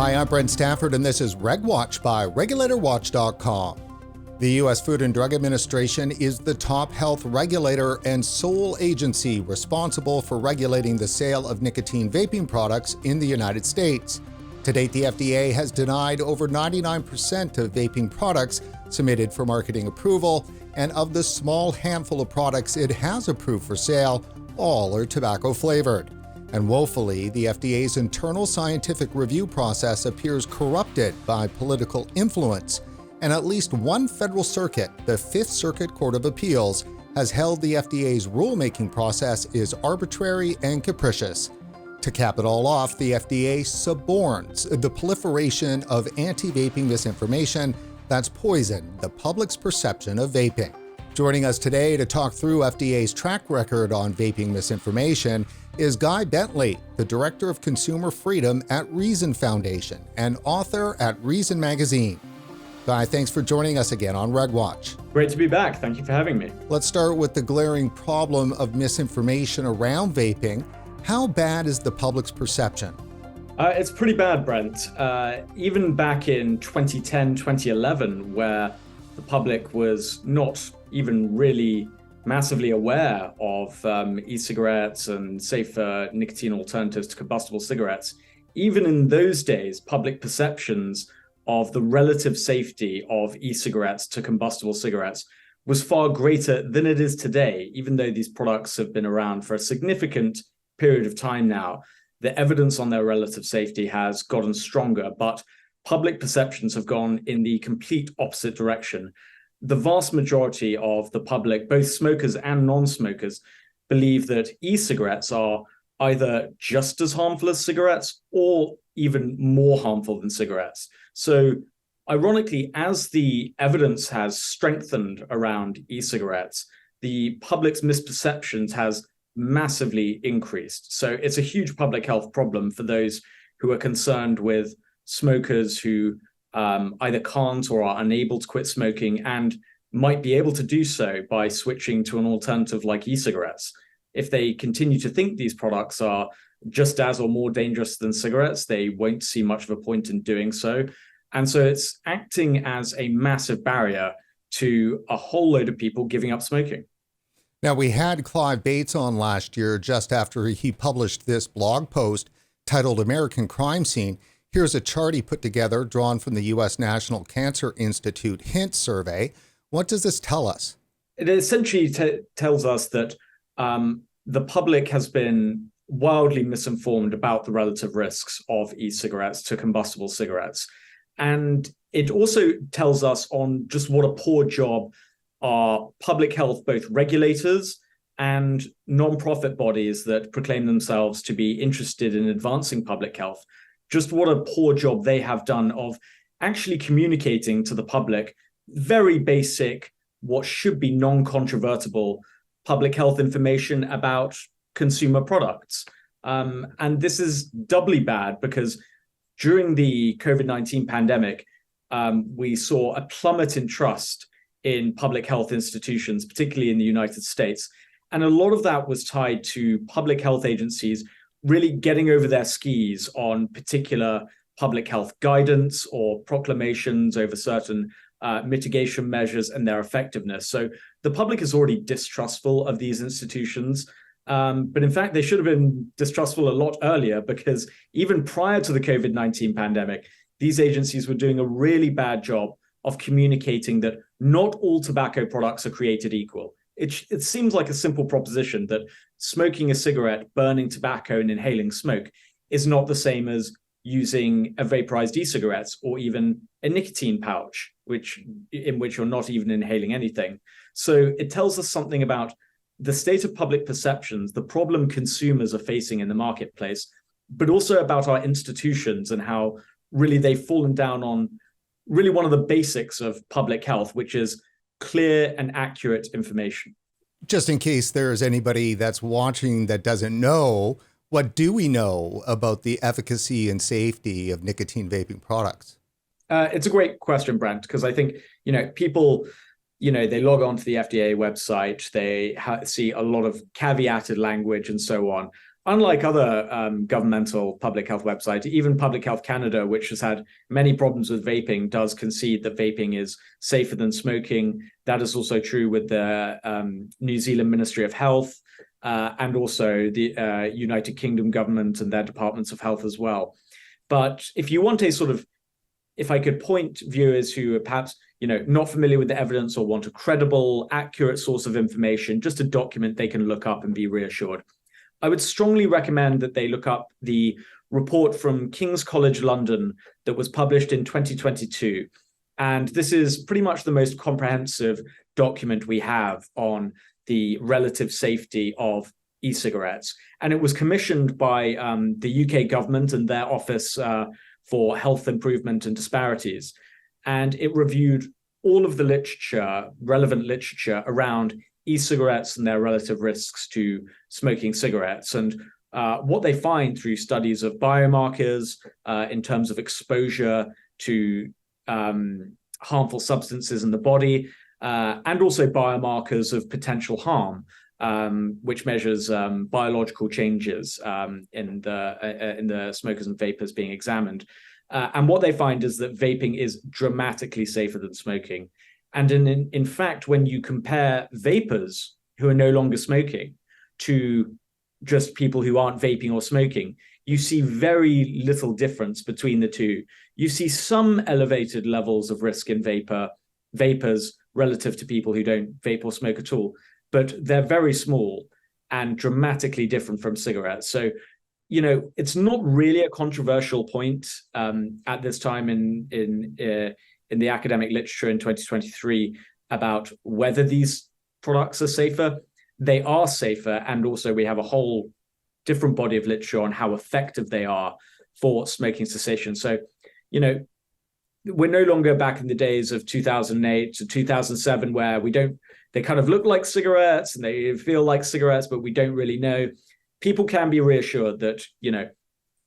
Hi, I'm Brent Stafford, and this is RegWatch by RegulatorWatch.com. The U.S. Food and Drug Administration is the top health regulator and sole agency responsible for regulating the sale of nicotine vaping products in the United States. To date, the FDA has denied over 99% of vaping products submitted for marketing approval, and of the small handful of products it has approved for sale, all are tobacco-flavored. And woefully, the FDA's internal scientific review process appears corrupted by political influence, and at least one federal circuit, the Fifth Circuit Court of Appeals, has held the FDA's rulemaking process is arbitrary and capricious. To cap it all off, the FDA suborns the proliferation of anti-vaping misinformation that's poisoned the public's perception of vaping. Joining us today to talk through FDA's track record on vaping misinformation is Guy Bentley, the Director of Consumer Freedom at Reason Foundation and author at Reason Magazine. Guy, thanks for joining us again on RegWatch. Great to be back. Thank you for having me. Let's start with the glaring problem of misinformation around vaping. How bad is the public's perception? It's pretty bad, Brent. Even back in 2010, 2011, where the public was not even really massively aware of e-cigarettes and safer nicotine alternatives to combustible cigarettes. Even in those days, public perceptions of the relative safety of e-cigarettes to combustible cigarettes was far greater than it is today. Even though these products have been around for a significant period of time now, the evidence on their relative safety has gotten stronger, but public perceptions have gone in the complete opposite direction. The vast majority of the public, both smokers and non-smokers, believe that e-cigarettes are either just as harmful as cigarettes or even more harmful than cigarettes. So ironically, as the evidence has strengthened around e-cigarettes, the public's misperceptions has massively increased. So it's a huge public health problem for those who are concerned with smokers who either can't or are unable to quit smoking and might be able to do so by switching to an alternative like e-cigarettes. If they continue to think these products are just as or more dangerous than cigarettes, they won't see much of a point in doing so. And so it's acting as a massive barrier to a whole load of people giving up smoking. Now, we had Clive Bates on last year just after he published this blog post titled American Crime Scene. Here's a chart he put together drawn from the U.S. National Cancer Institute HINT survey. What does this tell us? It essentially tells us that the public has been wildly misinformed about the relative risks of e-cigarettes to combustible cigarettes. And it also tells us on just what a poor job are public health, both regulators and nonprofit bodies that proclaim themselves to be interested in advancing public health, just what a poor job they have done of actually communicating to the public very basic, what should be non-controvertible public health information about consumer products. And this is doubly bad because during the COVID-19 pandemic, we saw a plummet in trust in public health institutions, particularly in the United States. And a lot of that was tied to public health agencies really getting over their skis on particular public health guidance or proclamations over certain mitigation measures and their effectiveness. So the public is already distrustful of these institutions. But in fact, they should have been distrustful a lot earlier, because even prior to the COVID-19 pandemic, these agencies were doing a really bad job of communicating that not all tobacco products are created equal. It seems like a simple proposition that smoking a cigarette, burning tobacco, and inhaling smoke is not the same as using a vaporized e-cigarettes or even a nicotine pouch, in which you're not even inhaling anything. So it tells us something about the state of public perceptions, the problem consumers are facing in the marketplace, but also about our institutions and how really they've fallen down on really one of the basics of public health, which is clear and accurate information. Just in case there's anybody that's watching that doesn't know, what do we know about the efficacy and safety of nicotine vaping products? It's a great question, Brent, because I think, people, they log on to the FDA website, they see a lot of caveated language and so on. unlike other governmental public health websites, even Public Health Canada, which has had many problems with vaping, does concede that vaping is safer than smoking. That is also true with the New Zealand Ministry of Health and also the United Kingdom government and their departments of health as well. But if you want a sort of, if I could point viewers who are perhaps not familiar with the evidence or want a credible, accurate source of information, just a document they can look up and be reassured, I would strongly recommend that they look up the report from King's College London that was published in 2022. And this is pretty much the most comprehensive document we have on the relative safety of e-cigarettes. And it was commissioned by the UK government and their Office for Health Improvement and Disparities. And it reviewed all of the literature, relevant literature around e-cigarettes and their relative risks to smoking cigarettes. And what they find through studies of biomarkers in terms of exposure to harmful substances in the body, and also biomarkers of potential harm, which measures biological changes in the smokers and vapors being examined. And what they find is that vaping is dramatically safer than smoking. And in fact, when you compare vapors who are no longer smoking to just people who aren't vaping or smoking, you see very little difference between the two. You see some elevated levels of risk in vapors relative to people who don't vape or smoke at all, but they're very small and dramatically different from cigarettes. So, it's not really a controversial point at this time in the academic literature in 2023 about whether these products are safer. They are safer, and also we have a whole different body of literature on how effective they are for smoking cessation. So, we're no longer back in the days of 2008 to 2007 where they kind of look like cigarettes and they feel like cigarettes, but we don't really know. People can be reassured that,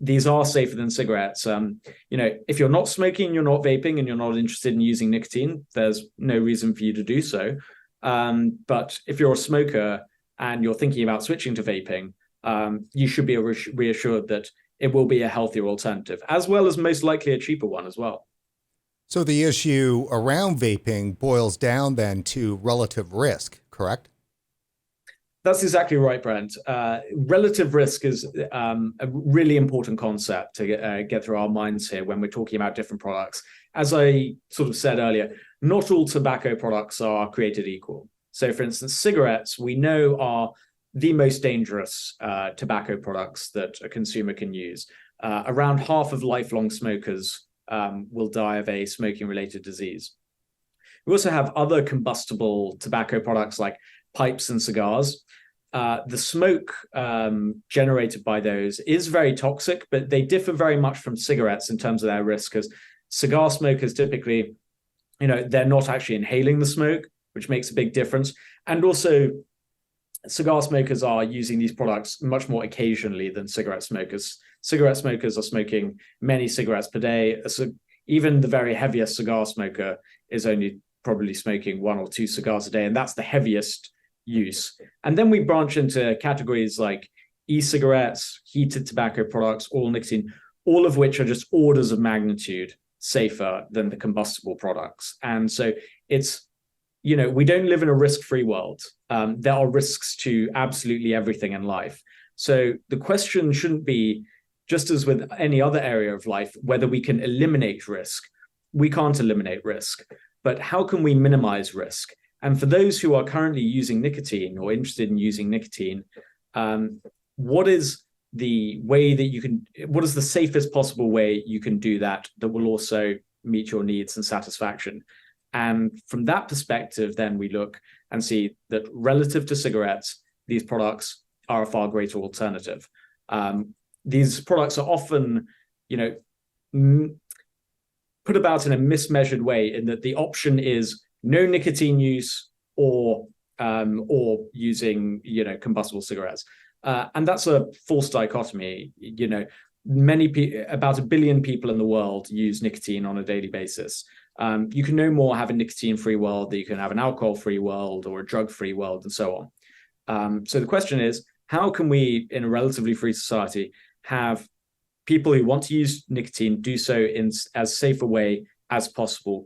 these are safer than cigarettes. If you're not smoking, you're not vaping, and you're not interested in using nicotine, there's no reason for you to do so. But if you're a smoker and you're thinking about switching to vaping, you should be reassured that it will be a healthier alternative, as well as most likely a cheaper one as well. So the issue around vaping boils down then to relative risk, correct? That's exactly right, Brent. Relative risk is a really important concept to get through our minds here when we're talking about different products. As I sort of said earlier, not all tobacco products are created equal. So, for instance, cigarettes we know are the most dangerous tobacco products that a consumer can use. Around half of lifelong smokers will die of a smoking-related disease. We also have other combustible tobacco products like pipes and cigars. The smoke generated by those is very toxic, but they differ very much from cigarettes in terms of their risk, because cigar smokers typically, they're not actually inhaling the smoke, which makes a big difference. And also, cigar smokers are using these products much more occasionally than cigarette smokers. Cigarette smokers are smoking many cigarettes per day. So even the very heaviest cigar smoker is only probably smoking 1 or 2 cigars a day, and that's the heaviest use. And then we branch into categories like e-cigarettes, heated tobacco products, oral nicotine, all of which are just orders of magnitude safer than the combustible products. And so it's, we don't live in a risk-free world. There are risks to absolutely everything in life. So the question shouldn't be, just as with any other area of life, whether we can eliminate risk. We can't eliminate risk, but how can we minimize risk? And for those who are currently using nicotine or interested in using nicotine, what is the way that what is the safest possible way you can do that will also meet your needs and satisfaction? And from that perspective, then we look and see that relative to cigarettes, these products are a far greater alternative. These products are often, put about in a mismeasured way, in that the option is no nicotine use or using combustible cigarettes, and that's a false dichotomy. About 1 billion people in the world use nicotine on a daily basis. You can no more have a nicotine-free world than you can have an alcohol-free world or a drug-free world, and so on. So the question is, how can we, in a relatively free society, have people who want to use nicotine do so in as safe a way as possible,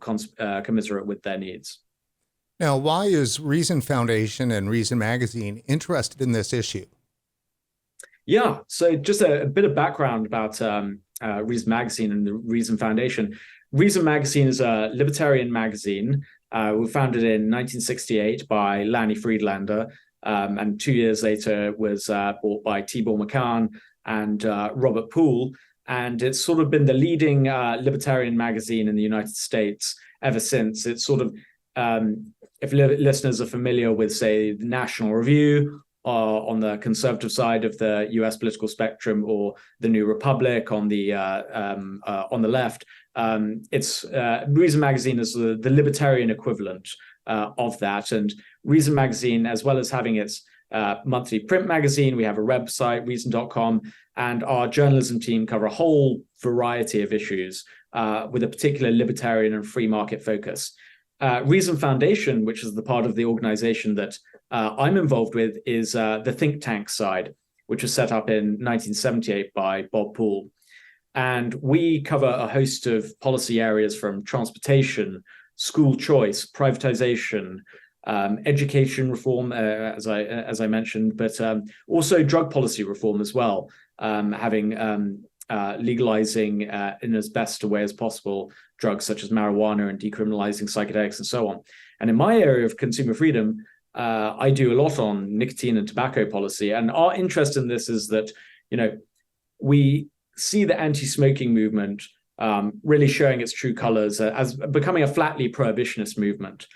commiserate with their needs. Now, why is Reason Foundation and Reason Magazine interested in this issue? Yeah, so just a bit of background about Reason Magazine and the Reason Foundation. Reason Magazine is a libertarian magazine. We founded in 1968 by Lanny Friedlander, and 2 years later was bought by Tibor Machan and Robert Poole. And it's sort of been the leading libertarian magazine in the United States ever since. It's sort of, if listeners are familiar with, say, the National Review, on the conservative side of the U.S. political spectrum, or the New Republic on the left, it's Reason Magazine is the libertarian equivalent of that. And Reason Magazine, as well as having its monthly print magazine, we have a website, reason.com, and our journalism team cover a whole variety of issues with a particular libertarian and free market focus. Reason Foundation, which is the part of the organization that I'm involved with, is the think tank side, which was set up in 1978 by Bob Poole. And we cover a host of policy areas from transportation, school choice, privatization, education reform, as I mentioned, but also drug policy reform as well, having legalizing in as best a way as possible drugs such as marijuana and decriminalizing psychedelics and so on. And in my area of consumer freedom, I do a lot on nicotine and tobacco policy. And our interest in this is that, we see the anti-smoking movement really showing its true colors as becoming a flatly prohibitionist movement.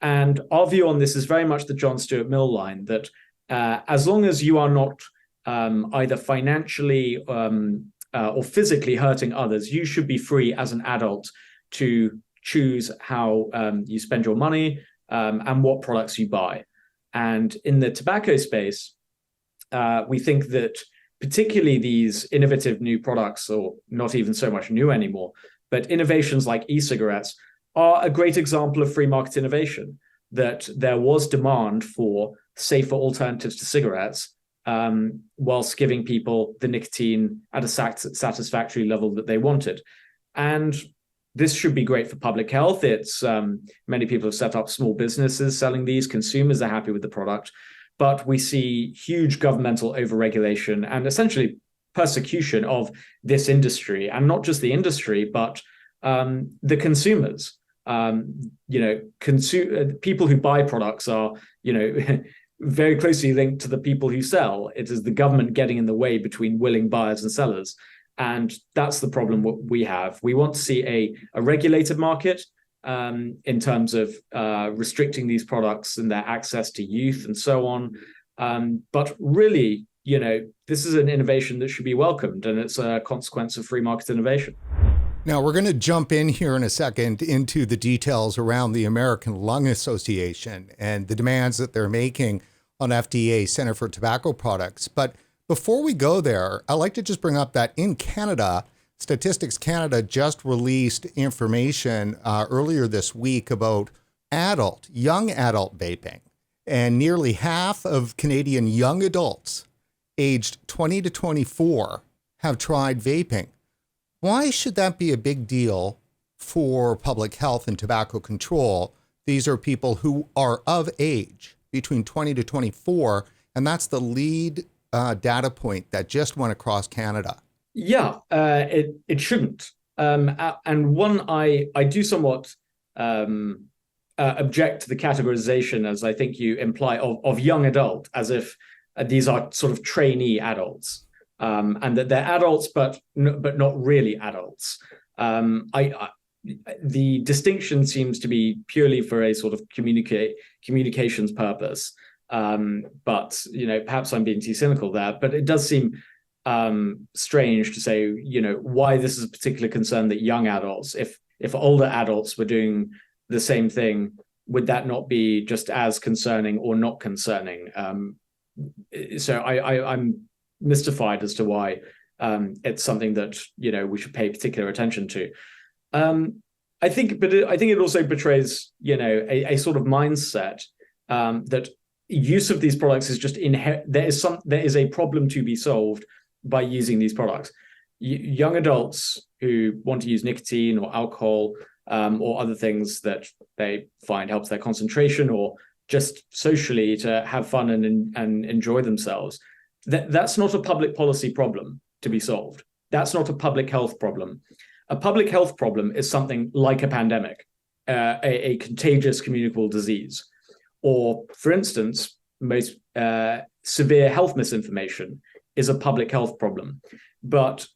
And our view on this is very much the John Stuart Mill line, that as long as you are not either financially or physically hurting others, you should be free as an adult to choose how you spend your money and what products you buy. And in the tobacco space, we think that particularly these innovative new products, or not even so much new anymore, but innovations like e-cigarettes are a great example of free market innovation, that there was demand for safer alternatives to cigarettes, whilst giving people the nicotine at a satisfactory level that they wanted. And this should be great for public health. It's many people have set up small businesses selling these. Consumers are happy with the product, but we see huge governmental overregulation and essentially persecution of this industry, and not just the industry, but the consumers. People who buy products are, very closely linked to the people who sell. It is the government getting in the way between willing buyers and sellers. And that's the problem we have. We want to see a regulated market in terms of restricting these products and their access to youth and so on. But really, this is an innovation that should be welcomed, and it's a consequence of free market innovation. Now, we're going to jump in here in a second into the details around the American Lung Association and the demands that they're making on FDA, Center for Tobacco Products. But before we go there, I'd like to just bring up that in Canada, Statistics Canada just released information earlier this week about young adult vaping. And nearly half of Canadian young adults aged 20 to 24 have tried vaping. Why should that be a big deal for public health and tobacco control? These are people who are of age between 20 to 24, and that's the lead data point that just went across Canada. Yeah, it shouldn't. And one, I do somewhat object to the categorization, as I think you imply, of young adult, as if these are sort of trainee adults. And that they're adults, but not really adults. The distinction seems to be purely for a sort of communications purpose. But perhaps I'm being too cynical there. But it does seem strange to say, why this is a particular concern that young adults, if older adults were doing the same thing, would that not be just as concerning or not concerning? So I'm mystified as to why it's something that we should pay particular attention to. I think it also betrays a sort of mindset that use of these products is just there is a problem to be solved by using these products. Young adults who want to use nicotine or alcohol or other things that they find helps their concentration, or just socially to have fun and enjoy themselves, that's not a public policy problem to be solved. That's not a public health problem. A public health problem is something like a pandemic, a contagious communicable disease, or, for instance, most severe health misinformation is a public health problem. But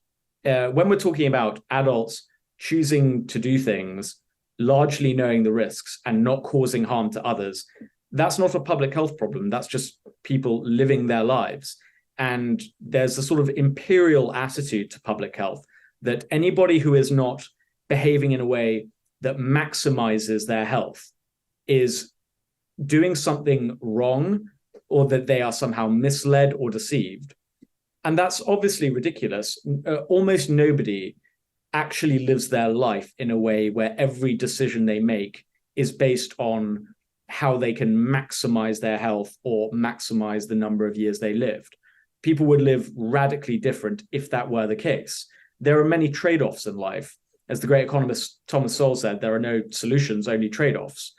when we're talking about adults choosing to do things, largely knowing the risks and not causing harm to others, that's not a public health problem. That's just people living their lives. And there's a sort of imperial attitude to public health that anybody who is not behaving in a way that maximizes their health is doing something wrong, or that they are somehow misled or deceived. And that's obviously ridiculous. Almost nobody actually lives their life in a way where every decision they make is based on how they can maximize their health or maximize the number of years they lived. People would live radically different if that were the case. There are many trade-offs in life. As the great economist Thomas Sowell said, there are no solutions, only trade-offs.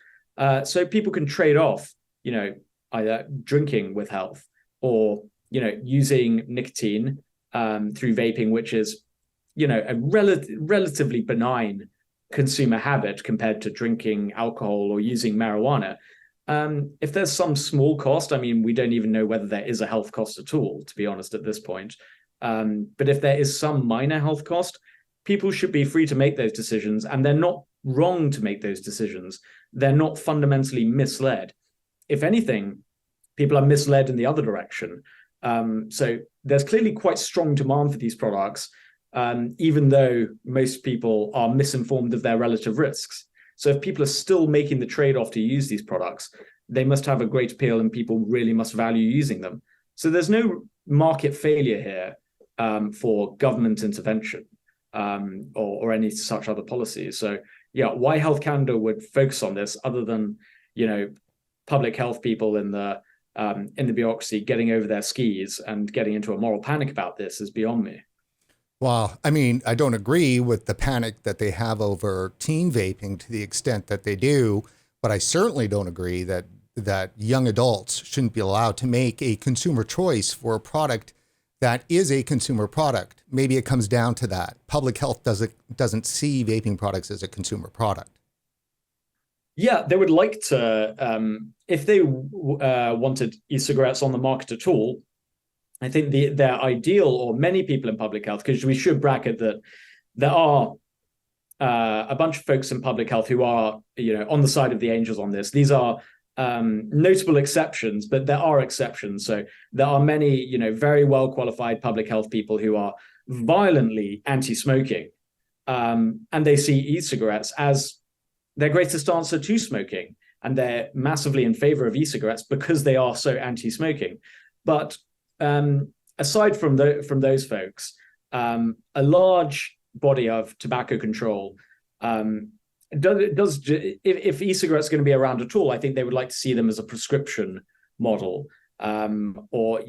So people can trade off, either drinking with health or, using nicotine through vaping, which is, a relatively benign consumer habit compared to drinking alcohol or using marijuana. If there's some small cost, we don't even know whether there is a health cost at all, to be honest, at this point. But if there is some minor health cost, people should be free to make those decisions, and they're not wrong to make those decisions. They're not fundamentally misled. If anything, people are misled in the other direction. So there's clearly quite strong demand for these products, even though most people are misinformed of their relative risks. So if people are still making the trade-off to use these products, they must have a great appeal and people really must value using them. So there's no market failure here for government intervention or any such other policies. So yeah, why Health Canada would focus on this, other than public health people in the bureaucracy getting over their skis and getting into a moral panic about this, is beyond me. Well, I don't agree with the panic that they have over teen vaping to the extent that they do, but I certainly don't agree that young adults shouldn't be allowed to make a consumer choice for a product that is a consumer product. Maybe it comes down to that. Public health doesn't see vaping products as a consumer product. Yeah, they would like to, if they wanted e-cigarettes on the market at all, I think their ideal, or many people in public health, because we should bracket that there are a bunch of folks in public health who are, on the side of the angels on this. These are notable exceptions, but there are exceptions. So there are many, very well qualified public health people who are violently anti-smoking, and they see e-cigarettes as their greatest answer to smoking, and they're massively in favor of e-cigarettes because they are so anti-smoking. But aside from those folks, a large body of tobacco control if e-cigarettes are going to be around at all, I think they would like to see them as a prescription model, or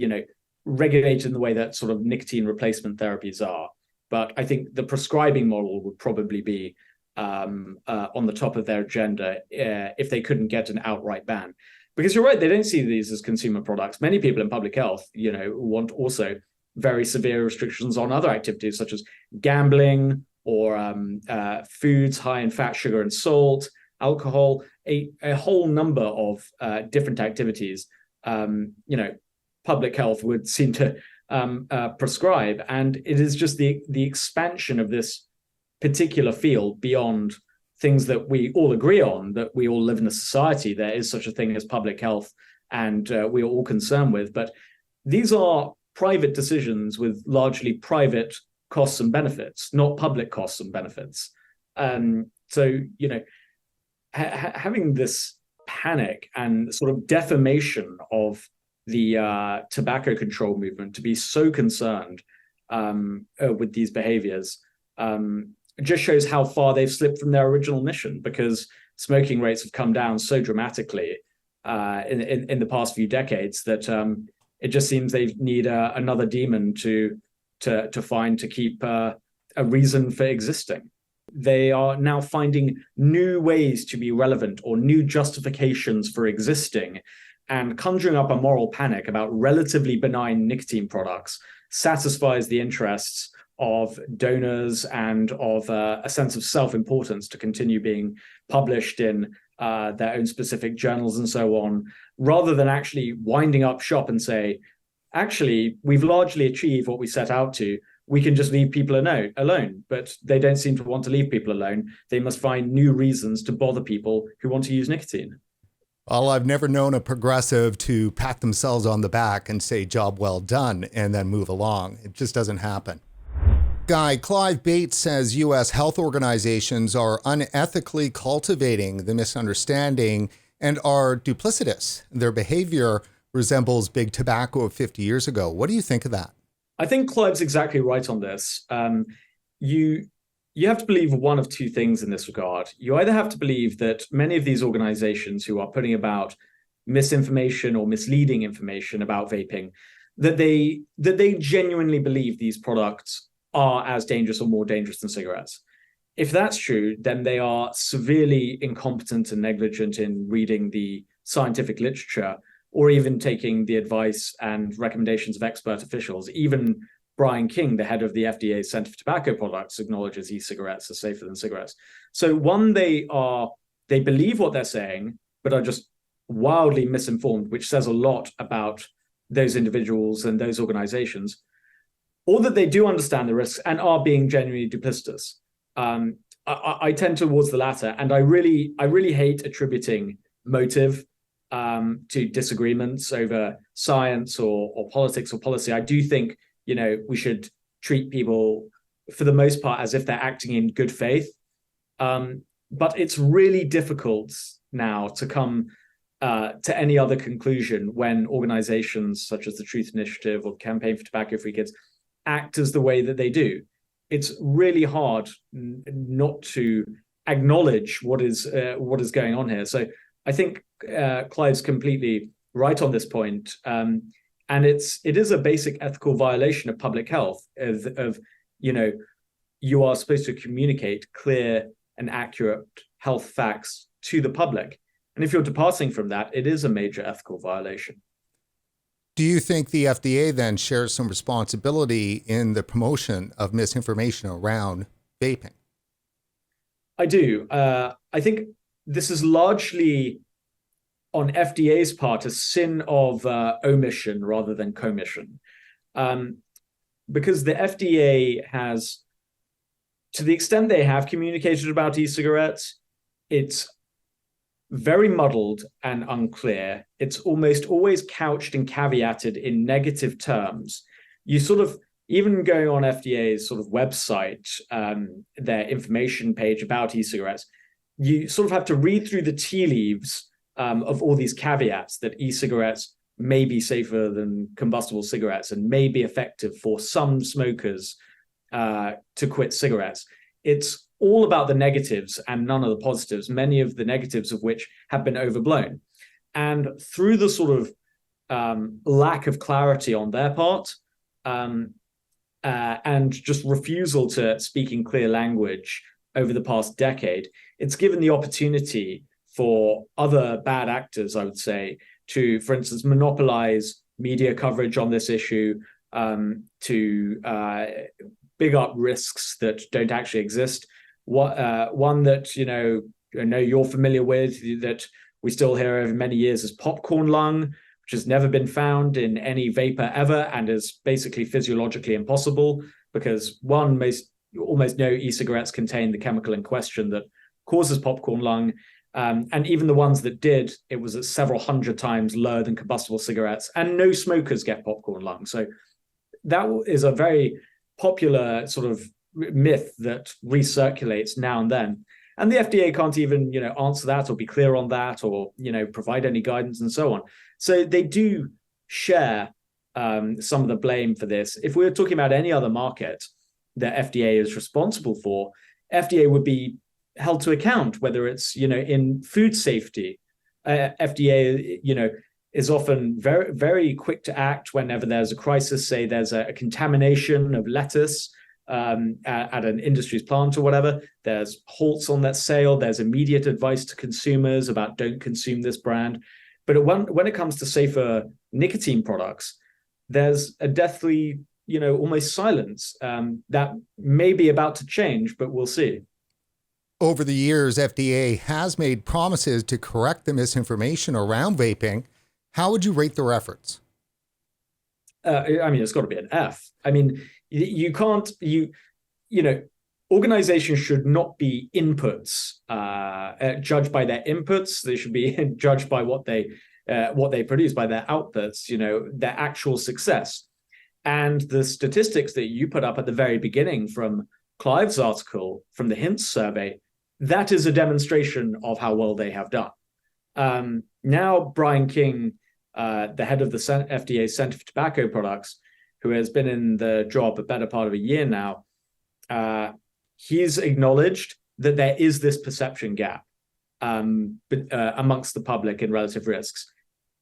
regulated in the way that sort of nicotine replacement therapies are. But I think the prescribing model would probably be on the top of their agenda if they couldn't get an outright ban. Because you're right, they don't see these as consumer products. Many people in public health, want also very severe restrictions on other activities such as gambling or foods high in fat, sugar, and salt, alcohol, a whole number of different activities. Public health would seem to prescribe, and it is just the expansion of this particular field beyond things that we all agree on, that we all live in a society. There is such a thing as public health, and we are all concerned with. But these are private decisions with largely private costs and benefits, not public costs and benefits. So, having this panic and sort of defamation of the tobacco control movement to be so concerned with these behaviors just shows how far they've slipped from their original mission, because smoking rates have come down so dramatically in the past few decades that it just seems they need another demon to find to keep a reason for existing. They are now finding new ways to be relevant or new justifications for existing, and conjuring up a moral panic about relatively benign nicotine products satisfies the interests of donors and of a sense of self-importance to continue being published in their own specific journals and so on, rather than actually winding up shop and say, actually, we've largely achieved what we set out to. We can just leave people alone. But they don't seem to want to leave people alone. They must find new reasons to bother people who want to use nicotine. Well, I've never known a progressive to pat themselves on the back and say, job well done, and then move along. It just doesn't happen. Guy, Clive Bates says U.S. health organizations are unethically cultivating the misunderstanding and are duplicitous. Their behavior resembles big tobacco of 50 years ago. What do you think of that? I think Clive's exactly right on this. You have to believe one of two things in this regard. You either have to believe that many of these organizations who are putting about misinformation or misleading information about vaping, that they genuinely believe these products are as dangerous or more dangerous than cigarettes. If that's true, then they are severely incompetent and negligent in reading the scientific literature or even taking the advice and recommendations of expert officials. Even Brian King, the head of the FDA's Center for Tobacco Products, acknowledges e-cigarettes are safer than cigarettes. So one, they believe what they're saying, but are just wildly misinformed, which says a lot about those individuals and those organizations, or that they do understand the risks and are being genuinely duplicitous. I tend towards the latter, and I really hate attributing motive to disagreements over science or politics or policy. I do think, we should treat people for the most part as if they're acting in good faith. But it's really difficult now to come to any other conclusion when organizations such as the Truth Initiative or Campaign for Tobacco-Free Kids act as the way that they do. It's really hard not to acknowledge what is going on here. So I think Clive's completely right on this point. And it is a basic ethical violation of public health of you are supposed to communicate clear and accurate health facts to the public. And if you're departing from that, it is a major ethical violation. Do you think the FDA then shares some responsibility in the promotion of misinformation around vaping? I do. I think this is largely on FDA's part a sin of omission rather than commission. Because the FDA has, to the extent they have communicated about e-cigarettes, it's very muddled and unclear. It's almost always couched and caveated in negative terms. You sort of, even going on FDA's sort of website, their information page about e-cigarettes, you sort of have to read through the tea leaves of all these caveats that e-cigarettes may be safer than combustible cigarettes and may be effective for some smokers to quit cigarettes. It's all about the negatives and none of the positives, many of the negatives of which have been overblown. And through the sort of lack of clarity on their part and just refusal to speak in clear language over the past decade, it's given the opportunity for other bad actors, I would say, to, for instance, monopolize media coverage on this issue, to big up risks that don't actually exist. One that I know you're familiar with, that we still hear over many years, is popcorn lung, which has never been found in any vapor ever and is basically physiologically impossible because almost no e-cigarettes contain the chemical in question that causes popcorn lung. And even the ones that did, it was at several hundred times lower than combustible cigarettes, and no smokers get popcorn lung. So that is a very popular sort of myth that recirculates now and then. And the FDA can't even, answer that or be clear on that or, provide any guidance and so on. So they do share some of the blame for this. If we were talking about any other market that FDA is responsible for, FDA would be held to account, whether it's, in food safety, FDA, is often very, very quick to act whenever there's a crisis. Say there's a contamination of lettuce at an industry's plant or whatever. There's halts on that sale. There's immediate advice to consumers about don't consume this brand. But when it comes to safer nicotine products, there's a deathly, almost silence that may be about to change, but we'll see. Over the years, FDA has made promises to correct the misinformation around vaping. How would you rate their efforts? It's got to be an F. You can't, organizations should not be inputs, judged by their inputs. They should be judged by what they produce, by their outputs, their actual success. And the statistics that you put up at the very beginning from Clive's article, from the Hints survey, that is a demonstration of how well they have done. Now, Brian King, the head of the FDA Center for Tobacco Products, who has been in the job a better part of a year now, he's acknowledged that there is this perception gap amongst the public in relative risks.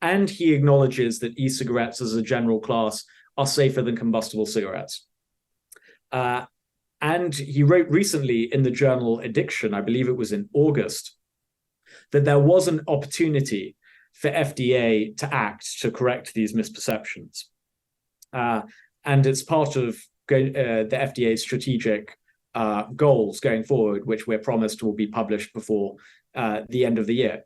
And he acknowledges that e-cigarettes as a general class are safer than combustible cigarettes. And he wrote recently in the journal Addiction, I believe it was in August, that there was an opportunity for FDA to act to correct these misperceptions. And it's part of the FDA's strategic goals going forward, which we're promised will be published before the end of the year.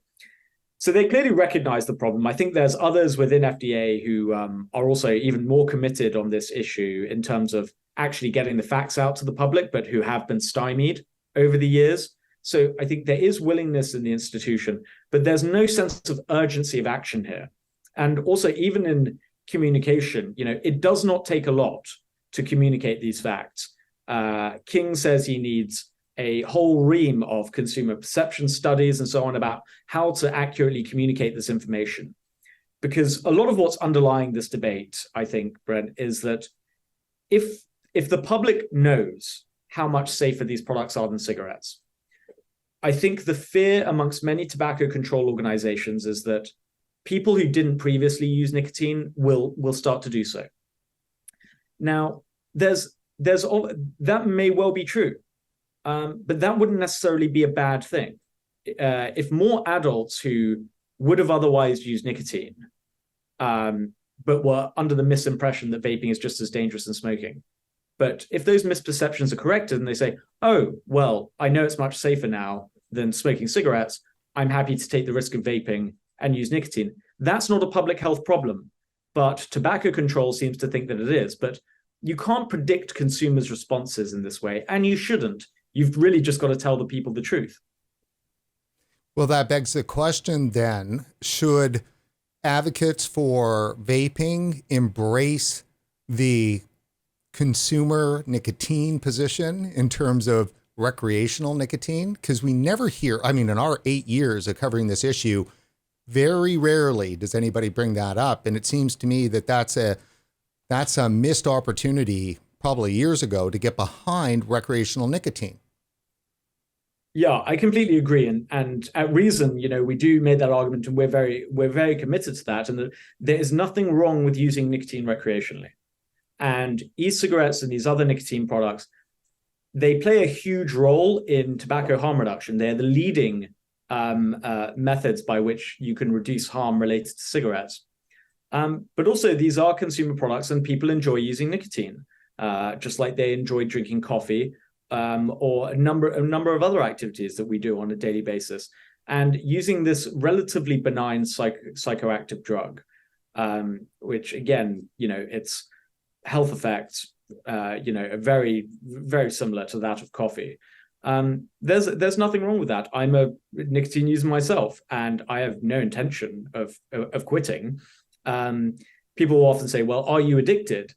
So they clearly recognize the problem. I think there's others within FDA who are also even more committed on this issue in terms of actually getting the facts out to the public, but who have been stymied over the years. So I think there is willingness in the institution, but there's no sense of urgency of action here. And also, even in communication, it does not take a lot to communicate these facts. King says he needs a whole ream of consumer perception studies and so on about how to accurately communicate this information. Because a lot of what's underlying this debate, I think, Brent, is that if the public knows how much safer these products are than cigarettes, I think the fear amongst many tobacco control organizations is that people who didn't previously use nicotine will start to do so. Now, that may well be true, but that wouldn't necessarily be a bad thing. If more adults who would have otherwise used nicotine, but were under the misimpression that vaping is just as dangerous as smoking, but if those misperceptions are corrected and they say, oh, well, I know it's much safer now than smoking cigarettes, I'm happy to take the risk of vaping and use nicotine. That's not a public health problem, but tobacco control seems to think that it is. But you can't predict consumers' responses in this way, and you shouldn't. You've really just got to tell the people the truth. Well, that begs the question then, should advocates for vaping embrace the consumer nicotine position in terms of recreational nicotine? Because we never hear, in our 8 years of covering this issue, very rarely does anybody bring that up. And it seems to me that that's a missed opportunity probably years ago to get behind recreational nicotine. Yeah, I completely agree. And at Reason, we do make that argument, and we're very committed to that. And there is nothing wrong with using nicotine recreationally. And e-cigarettes and these other nicotine products, they play a huge role in tobacco harm reduction. They're the leading methods by which you can reduce harm related to cigarettes. But also, these are consumer products, and people enjoy using nicotine, just like they enjoy drinking coffee or a number of other activities that we do on a daily basis. And using this relatively benign psychoactive drug, which again, its health effects, are very, very similar to that of coffee. There's nothing wrong with that. I'm a nicotine user myself, and I have no intention of quitting. People will often say, well, are you addicted?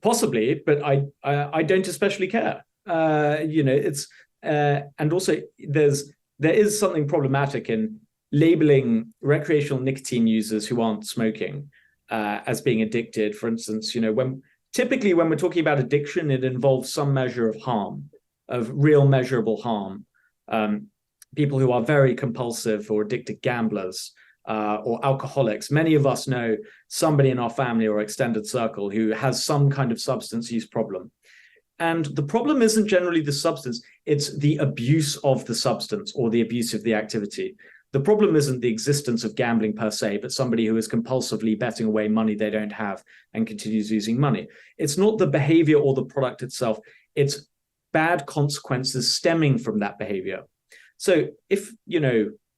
Possibly, but I don't especially care. It's and also there is something problematic in labeling recreational nicotine users who aren't smoking as being addicted. For instance, when we're talking about addiction, it involves some measure of harm, of real measurable harm. people who are very compulsive or addicted gamblers, or alcoholics. Many of us know somebody in our family or extended circle who has some kind of substance use problem. And the problem isn't generally the substance, it's the abuse of the substance or the abuse of the activity. The problem isn't the existence of gambling per se, but somebody who is compulsively betting away money they don't have and continues using money. It's not the behavior or the product itself, it's bad consequences stemming from that behavior. So if,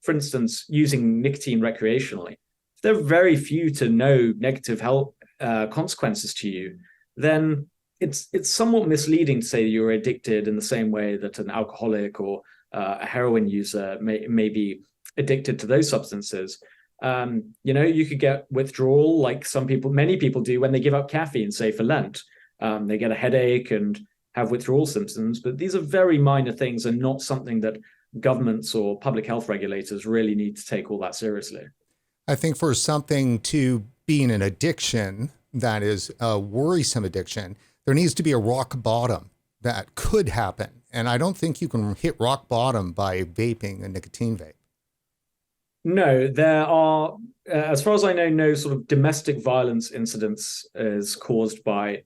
for instance, using nicotine recreationally, if there are very few to no negative health consequences to you, then it's somewhat misleading to say you're addicted in the same way that an alcoholic or a heroin user may be addicted to those substances. You could get withdrawal like many people do when they give up caffeine, say for Lent. They get a headache and have withdrawal symptoms, but these are very minor things and not something that governments or public health regulators really need to take all that seriously. I think for something to be an addiction that is a worrisome addiction, there needs to be a rock bottom that could happen. And I don't think you can hit rock bottom by vaping a nicotine vape. No, there are, as far as I know, no sort of domestic violence incidents is caused by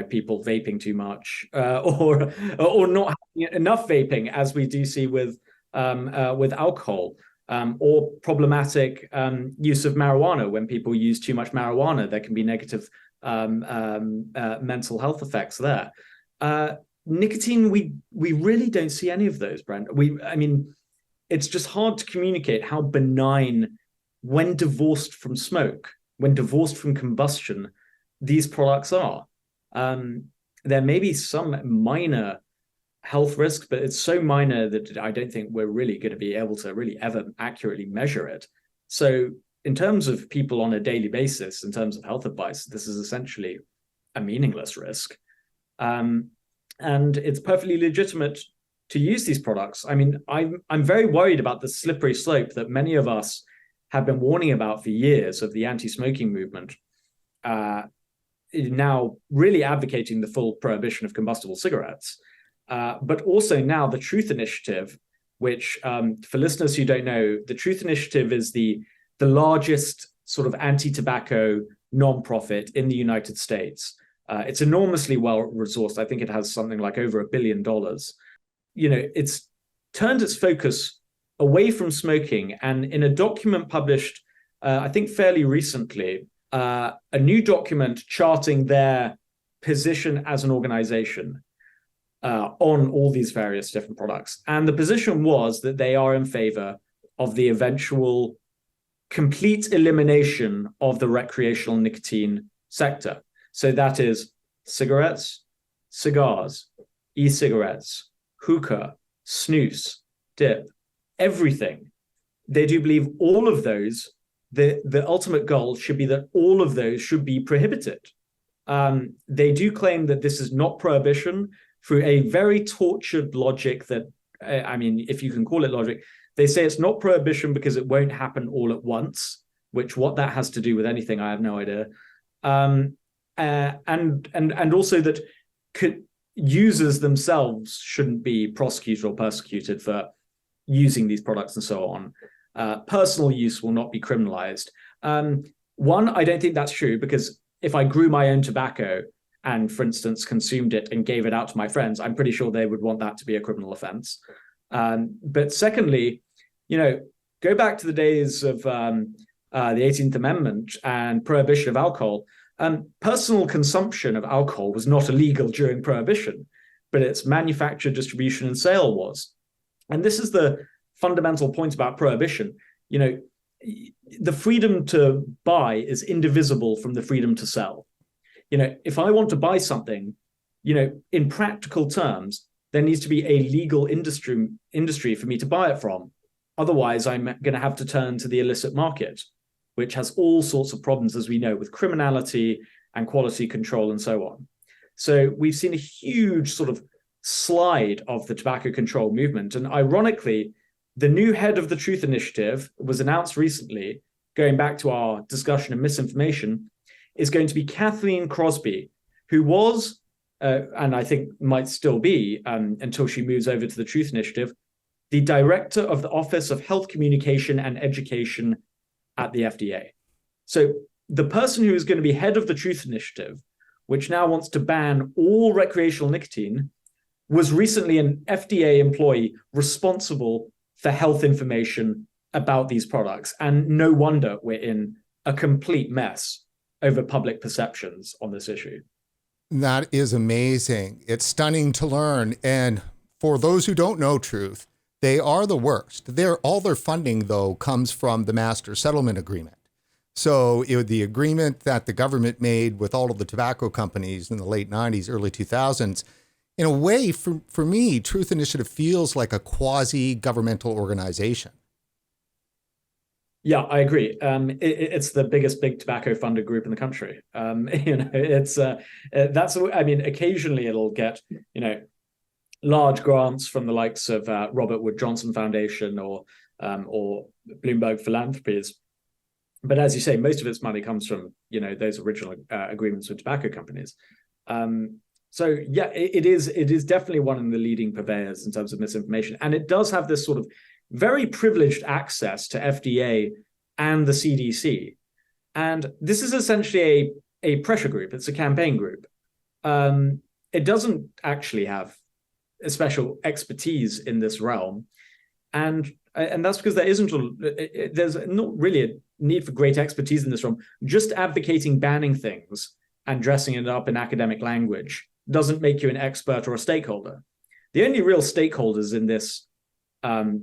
people vaping too much or not having enough vaping, as we do see with alcohol, or problematic use of marijuana. When people use too much marijuana, there can be negative mental health effects there. Nicotine, we really don't see any of those, Brent. It's just hard to communicate how benign, when divorced from smoke, when divorced from combustion, these products are. There may be some minor health risks, but it's so minor that I don't think we're really going to be able to really ever accurately measure it. So in terms of people on a daily basis, in terms of health advice, this is essentially a meaningless risk. And it's perfectly legitimate to use these products. I'm very worried about the slippery slope that many of us have been warning about for years of the anti-smoking movement, now really advocating the full prohibition of combustible cigarettes. But also now the Truth Initiative, which, for listeners who don't know, the Truth Initiative is the largest sort of anti-tobacco nonprofit in the United States. It's enormously well-resourced. I think it has something like over $1 billion. It's turned its focus away from smoking, and in a document published, I think fairly recently, a new document charting their position as an organization on all these various different products. And the position was that they are in favor of the eventual complete elimination of the recreational nicotine sector. So that is cigarettes, cigars, e-cigarettes, hookah, snus, dip, everything. They do believe all of those, the ultimate goal should be that all of those should be prohibited. They do claim that this is not prohibition through a very tortured logic that, if you can call it logic, they say it's not prohibition because it won't happen all at once, which what that has to do with anything, I have no idea. And also that users themselves shouldn't be prosecuted or persecuted for using these products and so on. Personal use will not be criminalized. One, I don't think that's true, because if I grew my own tobacco and, for instance, consumed it and gave it out to my friends, I'm pretty sure they would want that to be a criminal offense. But secondly, go back to the days of the 18th Amendment and prohibition of alcohol. Personal consumption of alcohol was not illegal during prohibition, but its manufacture, distribution, and sale was. And this is the fundamental point about prohibition. The freedom to buy is indivisible from the freedom to sell. If I want to buy something, in practical terms, there needs to be a legal industry for me to buy it from. Otherwise, I'm going to have to turn to the illicit market, which has all sorts of problems, as we know, with criminality and quality control and so on. So we've seen a huge sort of slide of the tobacco control movement. And ironically, the new head of the Truth Initiative was announced recently, going back to our discussion of misinformation, is going to be Kathleen Crosby, who was, and I think might still be, until she moves over to the Truth Initiative, the director of the Office of Health Communication and Education at the FDA. So the person who is going to be head of the Truth Initiative, which now wants to ban all recreational nicotine, was recently an FDA employee responsible for health information about these products. And no wonder we're in a complete mess over public perceptions on this issue. That is amazing. It's stunning to learn. And for those who don't know Truth, they are the worst. All their funding, though, comes from the Master Settlement Agreement. So the agreement that the government made with all of the tobacco companies in the late 90s, early 2000s, in a way, for me, Truth Initiative feels like a quasi-governmental organization. Yeah, I agree. It's the biggest big tobacco funded group in the country. Occasionally it'll get, large grants from the likes of Robert Wood Johnson Foundation or Bloomberg Philanthropies. But as you say, most of its money comes from, those original agreements with tobacco companies. So yeah, it is definitely one of the leading purveyors in terms of misinformation. And it does have this sort of very privileged access to FDA and the CDC. And this is essentially a pressure group. It's a campaign group. It doesn't actually have a special expertise in this realm. And that's because there's not really a need for great expertise in this realm. Just advocating banning things and dressing it up in academic language doesn't make you an expert or a stakeholder. The only real stakeholders in this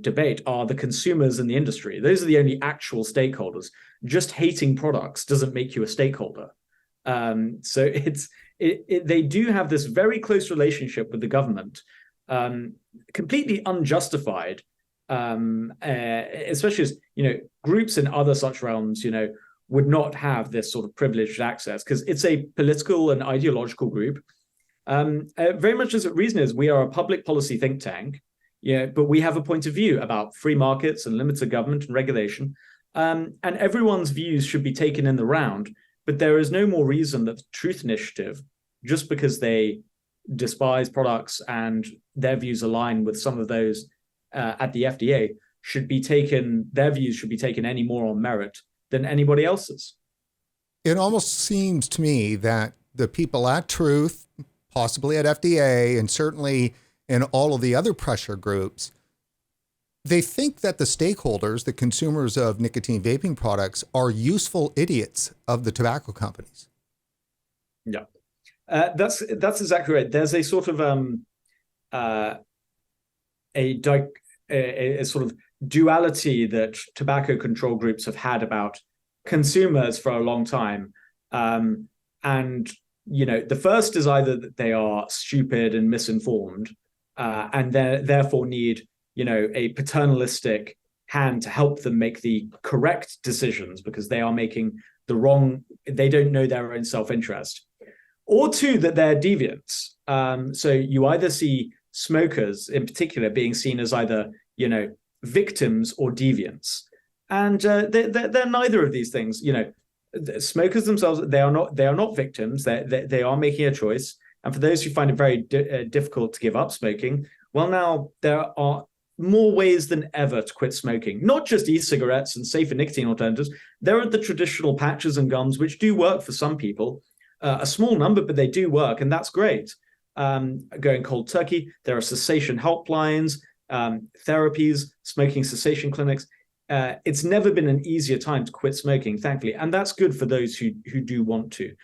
debate are the consumers and the industry. Those are the only actual stakeholders. Just hating products doesn't make you a stakeholder. So they do have this very close relationship with the government, completely unjustified, especially as groups in other such realms would not have this sort of privileged access because it's a political and ideological group. Very much as the reason is we are a public policy think tank, but we have a point of view about free markets and limits of government and regulation, and everyone's views should be taken in the round. But there is no more reason that the Truth Initiative, just because they despise products and their views align with some of those at the FDA, their views should be taken any more on merit than anybody else's. It almost seems to me that the people at Truth, possibly at FDA, and certainly in all of the other pressure groups, they think that the stakeholders, the consumers of nicotine vaping products, are useful idiots of the tobacco companies. Yeah, that's exactly right. There's a sort of a sort of duality that tobacco control groups have had about consumers for a long time, and the first is either that they are stupid and misinformed, and therefore need a paternalistic hand to help them make the correct decisions because they are making they don't know their own self-interest, or two, that they're deviants. So you either see smokers in particular being seen as either victims or deviants, and they're neither of these things. Smokers themselves, they are not victims. They are making a choice. And for those who find it very difficult to give up smoking, well, now there are more ways than ever to quit smoking. Not just e-cigarettes and safer nicotine alternatives. There are the traditional patches and gums, which do work for some people, a small number, but they do work, and that's great. Going cold turkey. There are cessation helplines, therapies, smoking cessation clinics. It's never been an easier time to quit smoking, thankfully, and that's good for those who do want to.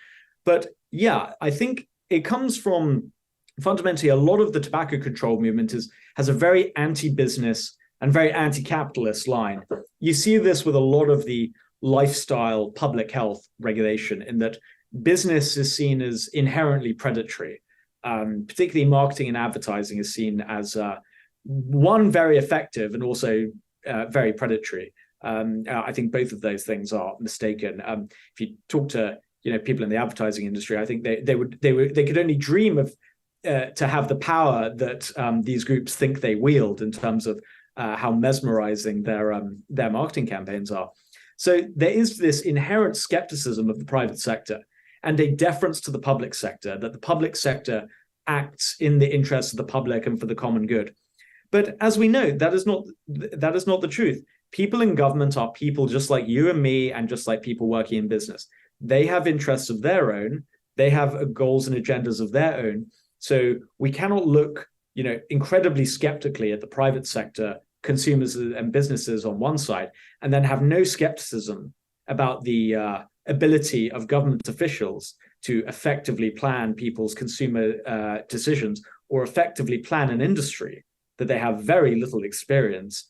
But yeah, I think it comes from fundamentally a lot of the tobacco control movement has a very anti-business and very anti-capitalist line. You see this with a lot of the lifestyle public health regulation, in that business is seen as inherently predatory. Particularly marketing and advertising is seen as one, very effective, and also very predatory. I think both of those things are mistaken. If you talk to people in the advertising industry, I think they could only dream of to have the power that these groups think they wield in terms of how mesmerizing their marketing campaigns are. So there is this inherent skepticism of the private sector and a deference to the public sector, that the public sector acts in the interests of the public and for the common good. But as we know, that is not the truth. People in government are people just like you and me, and just like people working in business. They have interests of their own. They have goals and agendas of their own. So we cannot look, incredibly skeptically at the private sector, consumers and businesses on one side, and then have no skepticism about the ability of government officials to effectively plan people's consumer decisions, or effectively plan an industry that they have very little experience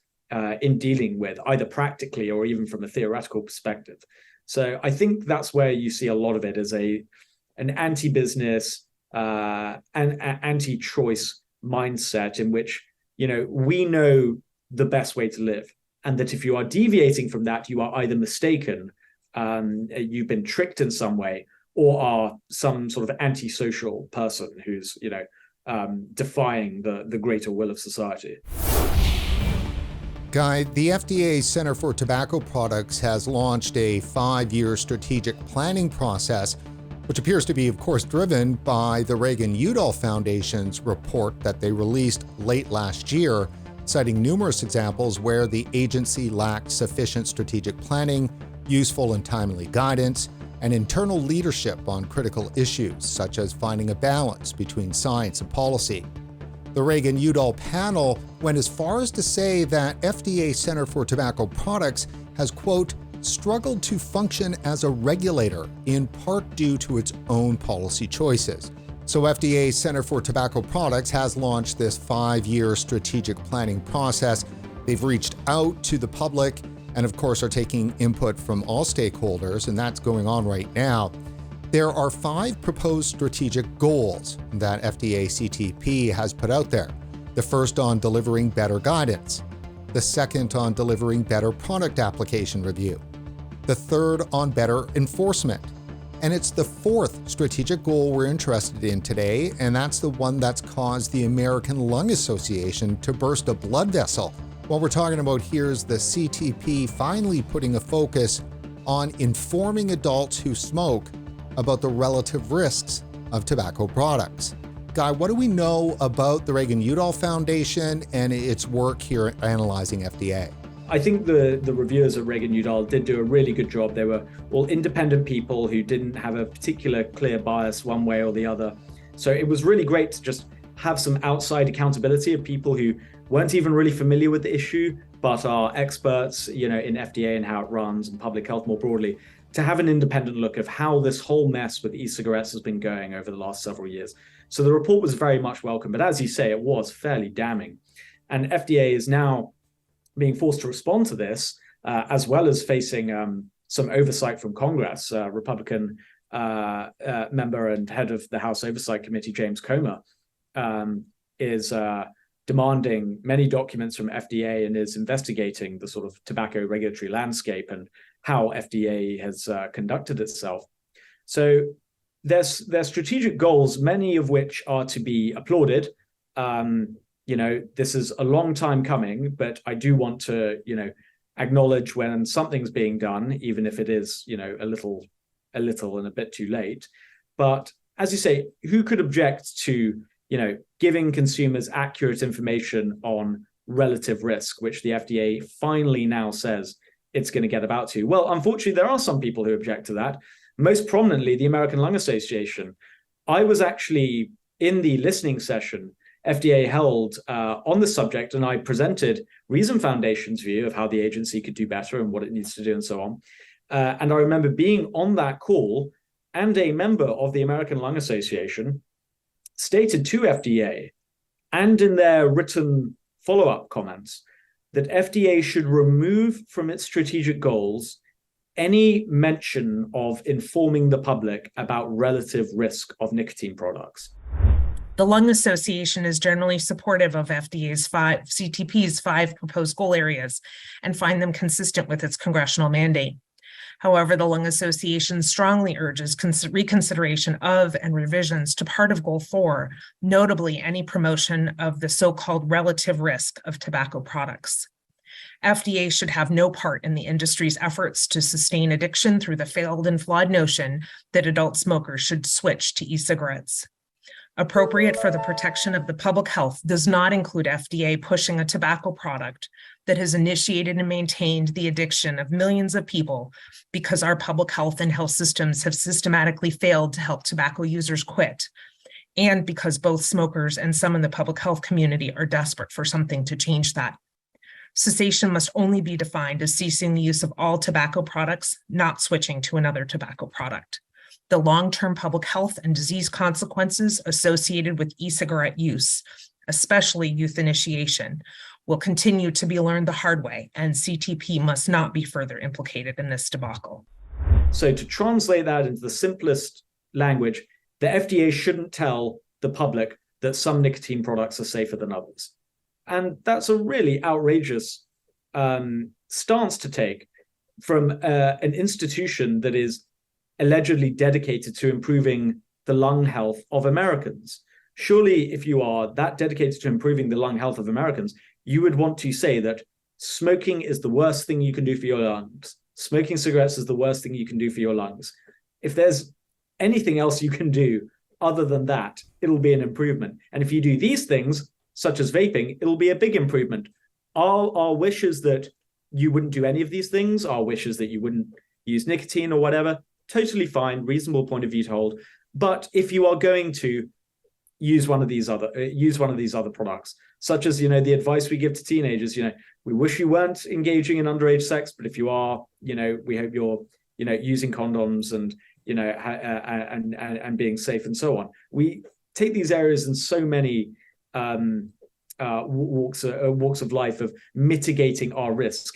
in dealing with, either practically or even from a theoretical perspective. So I think that's where you see a lot of it as an anti-business and anti-choice mindset, in which we know the best way to live, and that if you are deviating from that, you are either mistaken, you've been tricked in some way, or are some sort of antisocial person who's defying the greater will of society. Guy, the FDA Center for Tobacco Products has launched a 5-year strategic planning process, which appears to be, of course, driven by the Reagan-Udall Foundation's report that they released late last year, citing numerous examples where the agency lacked sufficient strategic planning, useful and timely guidance, and internal leadership on critical issues, such as finding a balance between science and policy. The Reagan-Udall panel went as far as to say that FDA Center for Tobacco Products has, quote, struggled to function as a regulator, in part due to its own policy choices. So FDA Center for Tobacco Products has launched this 5-year strategic planning process. They've reached out to the public and, of course, are taking input from all stakeholders, and that's going on right now. There are 5 proposed strategic goals that FDA CTP has put out there. The first on delivering better guidance. The second on delivering better product application review. The third on better enforcement. And it's the 4th strategic goal we're interested in today, and that's the one that's caused the American Lung Association to burst a blood vessel. What we're talking about here is the CTP finally putting a focus on informing adults who smoke about the relative risks of tobacco products. Guy, what do we know about the Reagan-Udall Foundation and its work here analyzing FDA? I think the reviewers at Reagan-Udall did do a really good job. They were all independent people who didn't have a particular clear bias one way or the other. So it was really great to just have some outside accountability of people who weren't even really familiar with the issue, but are experts, in FDA and how it runs and public health more broadly, to have an independent look of how this whole mess with e-cigarettes has been going over the last several years. So the report was very much welcome, but as you say, it was fairly damning. And FDA is now being forced to respond to this, as well as facing some oversight from Congress. Republican member and head of the House Oversight Committee, James Comer, is demanding many documents from FDA and is investigating the sort of tobacco regulatory landscape and how FDA has conducted itself. So there's strategic goals, many of which are to be applauded. This is a long time coming, but I do want to, acknowledge when something's being done, even if it is, a little and a bit too late. But as you say, who could object to, giving consumers accurate information on relative risk, which the FDA finally now says it's going to get about to? Well, unfortunately, there are some people who object to that. Most prominently, the American Lung Association. I was actually in the listening session FDA held on the subject, and I presented Reason Foundation's view of how the agency could do better and what it needs to do and so on. And I remember being on that call, and a member of the American Lung Association stated to FDA, and in their written follow-up comments, that FDA should remove from its strategic goals any mention of informing the public about relative risk of nicotine products. The Lung Association is generally supportive of CTP's 5 proposed goal areas and find them consistent with its congressional mandate. However, the Lung Association strongly urges reconsideration of and revisions to part of Goal 4, notably any promotion of the so-called relative risk of tobacco products. FDA should have no part in the industry's efforts to sustain addiction through the failed and flawed notion that adult smokers should switch to e-cigarettes. Appropriate for the protection of the public health does not include FDA pushing a tobacco product that has initiated and maintained the addiction of millions of people because our public health and health systems have systematically failed to help tobacco users quit, and because both smokers and some in the public health community are desperate for something to change that. Cessation must only be defined as ceasing the use of all tobacco products, not switching to another tobacco product. The long-term public health and disease consequences associated with e-cigarette use, especially youth initiation, will continue to be learned the hard way, and CTP must not be further implicated in this debacle. So to translate that into the simplest language, the FDA shouldn't tell the public that some nicotine products are safer than others. And that's a really outrageous stance to take from an institution that is allegedly dedicated to improving the lung health of Americans. Surely, if you are that dedicated to improving the lung health of Americans, you would want to say that smoking is the worst thing you can do for your lungs. Smoking cigarettes is the worst thing you can do for your lungs. If there's anything else you can do other than that, it'll be an improvement. And if you do these things, such as vaping, it'll be a big improvement. Our wish is that you wouldn't do any of these things. Our wish is that you wouldn't use nicotine or whatever. Totally fine, reasonable point of view to hold. But if you are going to use one of these other products, such as, the advice we give to teenagers, we wish you weren't engaging in underage sex, but if you are, we hope you're, using condoms and, and being safe and so on. We take these areas in so many walks of life of mitigating our risk.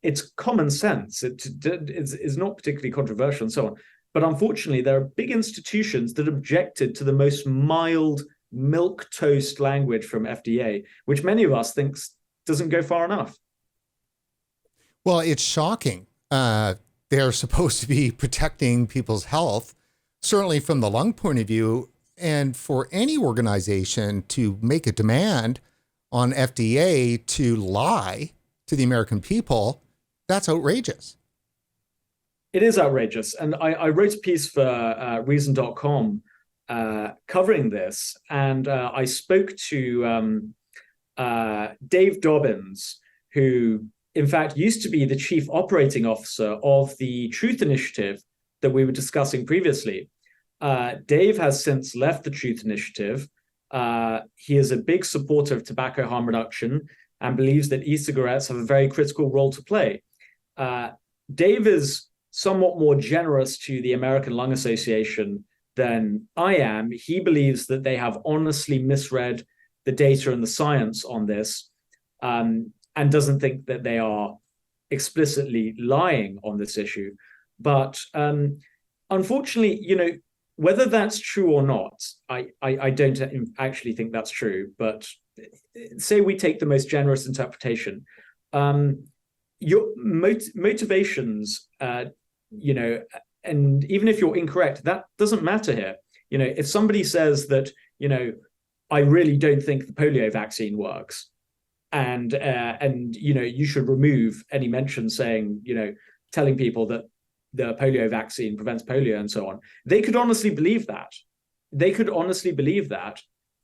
It's common sense. It's not particularly controversial and so on. But unfortunately, there are big institutions that objected to the most mild milquetoast language from FDA, which many of us think doesn't go far enough. Well, it's shocking. They're supposed to be protecting people's health, certainly from the lung point of view. And for any organization to make a demand on FDA to lie to the American people, that's outrageous. It is outrageous. And I wrote a piece for Reason.com covering this. And I spoke to Dave Dobbins, who, in fact, used to be the chief operating officer of the Truth Initiative that we were discussing previously. Dave has since left the Truth Initiative. He is a big supporter of tobacco harm reduction and believes that e-cigarettes have a very critical role to play. Dave is somewhat more generous to the American Lung Association than I am. He believes that they have honestly misread the data and the science on this, and doesn't think that they are explicitly lying on this issue. But unfortunately, whether that's true or not, I don't actually think that's true. But say we take the most generous interpretation. Your motivations, and even if you're incorrect, that doesn't matter here. If somebody says that, I really don't think the polio vaccine works, and you should remove any mention saying, telling people that the polio vaccine prevents polio and so on, they could honestly believe that.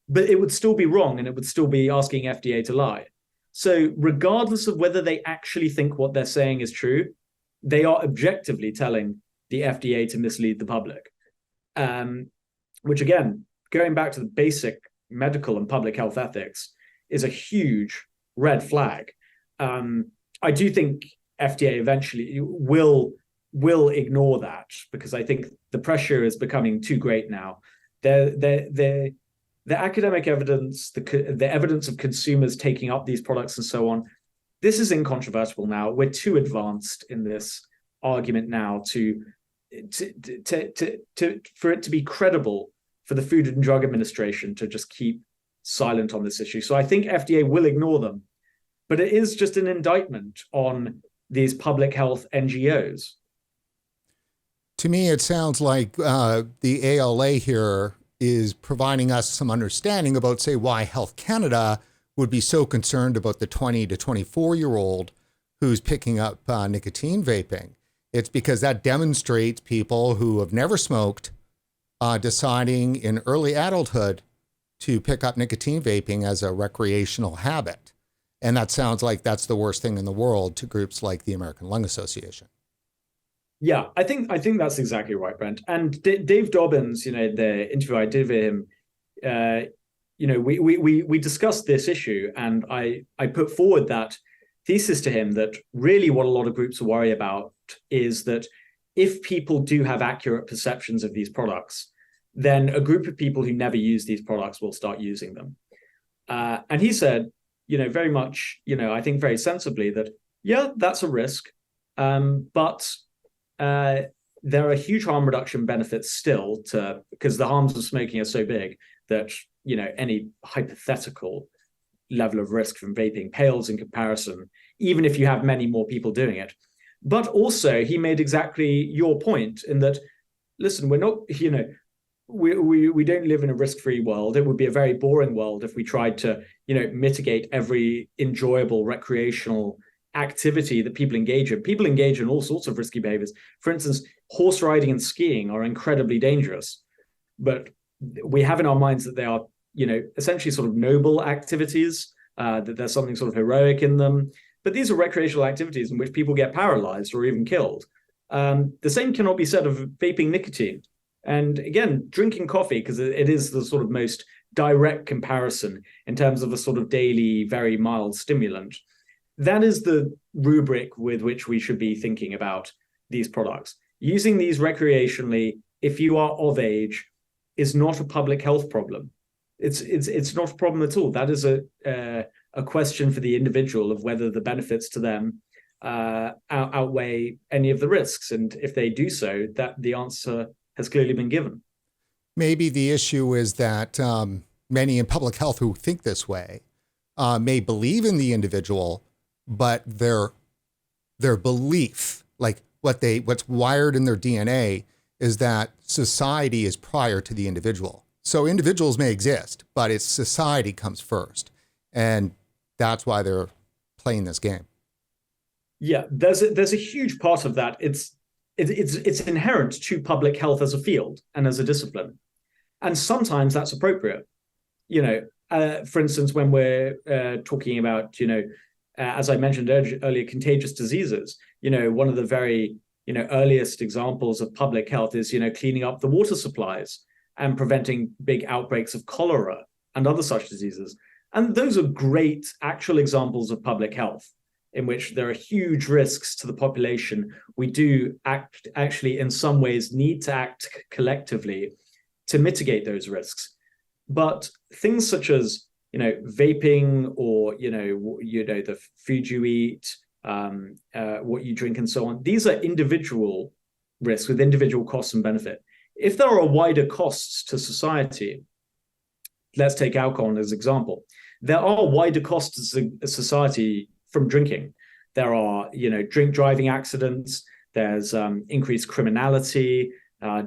But it would still be wrong, and it would still be asking FDA to lie. So regardless of whether they actually think what they're saying is true, they are objectively telling the FDA to mislead the public. Which, again, going back to the basic medical and public health ethics, is a huge red flag. I do think FDA eventually will ignore that, because I think the pressure is becoming too great now. The academic evidence, the evidence of consumers taking up these products and so on, this is incontrovertible now. We're too advanced in this argument now for it to be credible for the Food and Drug Administration to just keep silent on this issue. So I think FDA will ignore them, but it is just an indictment on these public health NGOs. To me, it sounds like the ALA here is providing us some understanding about, say, why Health Canada would be so concerned about the 20 to 24-year-old who's picking up nicotine vaping. It's because that demonstrates people who have never smoked deciding in early adulthood to pick up nicotine vaping as a recreational habit. And that sounds like that's the worst thing in the world to groups like the American Lung Association. Yeah, I think that's exactly right, Brent. And Dave Dobbins, the interview I did with him, we discussed this issue, and I put forward that thesis to him that really what a lot of groups worry about is that if people do have accurate perceptions of these products, then a group of people who never use these products will start using them. And he said, very much, I think very sensibly that, yeah, that's a risk, but there are huge harm reduction benefits still because the harms of smoking are so big that, any hypothetical level of risk from vaping pales in comparison, even if you have many more people doing it. But also he made exactly your point in that, listen, we're not, we don't live in a risk-free world. It would be a very boring world if we tried to, mitigate every enjoyable recreational activity that people engage in. People engage in all sorts of risky behaviors. For instance, horse riding and skiing are incredibly dangerous, but we have in our minds that they are, essentially sort of noble activities, that there's something sort of heroic in them. But these are recreational activities in which people get paralyzed or even killed. The same cannot be said of vaping nicotine. And again, drinking coffee, because it is the sort of most direct comparison in terms of a sort of daily, very mild stimulant. That is the rubric with which we should be thinking about these products. Using these recreationally, if you are of age, is not a public health problem. It's not a problem at all. That is a question for the individual of whether the benefits to them outweigh any of the risks. And if they do so, that the answer has clearly been given. Maybe the issue is that many in public health who think this way may believe in the individual, but their belief, like what's wired in their DNA, is that society is prior to the individual. So individuals may exist, but it's society comes first, and that's why they're playing this game. Yeah, there's a huge part of that. It's inherent to public health as a field and as a discipline, and sometimes that's appropriate. For instance, when we're talking about, as I mentioned earlier, contagious diseases. One of the very earliest examples of public health is cleaning up the water supplies and preventing big outbreaks of cholera and other such diseases. And those are great actual examples of public health in which there are huge risks to the population. We do actually, in some ways, need to act collectively to mitigate those risks. But things such as, vaping or, the food you eat, what you drink and so on, these are individual risks with individual costs and benefit. If there are wider costs to society, let's take alcohol as an example. There are wider costs to society from drinking. There are, drink driving accidents. There's increased criminality,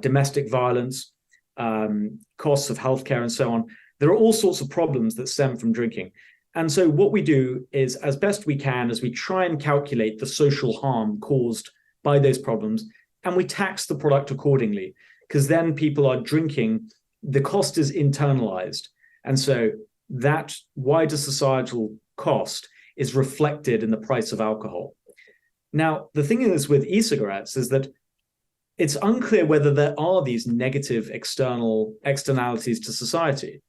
domestic violence, costs of healthcare, and so on. There are all sorts of problems that stem from drinking. And so what we do is, as best we can, as we try and calculate the social harm caused by those problems, and we tax the product accordingly, because then people are drinking, the cost is internalized. And so that wider societal cost is reflected in the price of alcohol. Now, the thing is with e-cigarettes is that it's unclear whether there are these negative externalities to society.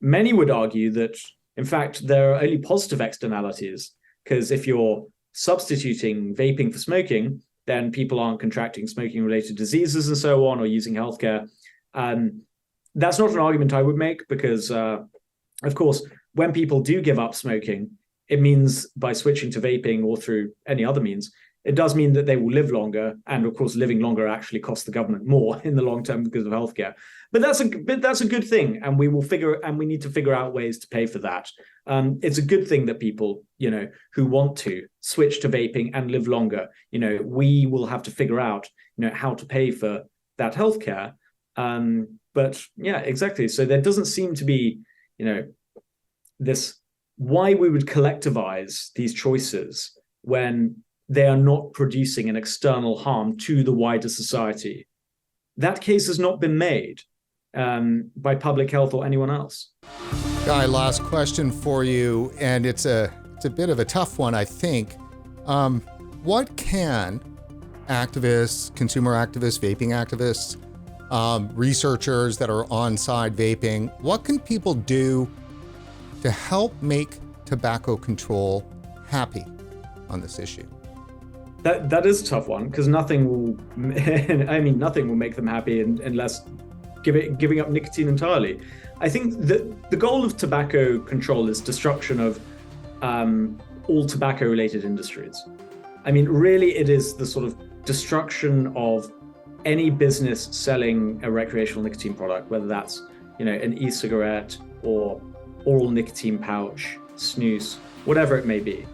Many would argue that, in fact, there are only positive externalities, because if you're substituting vaping for smoking, then people aren't contracting smoking-related diseases and so on, or using healthcare. That's not an argument I would make because, of course, when people do give up smoking, it means by switching to vaping or through any other means, it does mean that they will live longer. And of course, living longer actually costs the government more in the long term because of healthcare. But that's a good thing. And we need to figure out ways to pay for that. It's a good thing that people, who want to switch to vaping and live longer, we will have to figure out, how to pay for that healthcare. But yeah, exactly. So there doesn't seem to be, this why we would collectivize these choices when they are not producing an external harm to the wider society. that case has not been made by public health or anyone else. Guy, last question for you, and it's a bit of a tough one, I think. What can activists, consumer activists, vaping activists, researchers that are on side vaping, what can people do to help make tobacco control happy on this issue? That is a tough one, because nothing will nothing will make them happy unless giving up nicotine entirely. I think that the goal of tobacco control is destruction of all tobacco related industries. I mean, really it is the sort of destruction of any business selling a recreational nicotine product, whether that's, an e-cigarette or oral nicotine pouch, snus, whatever it may be.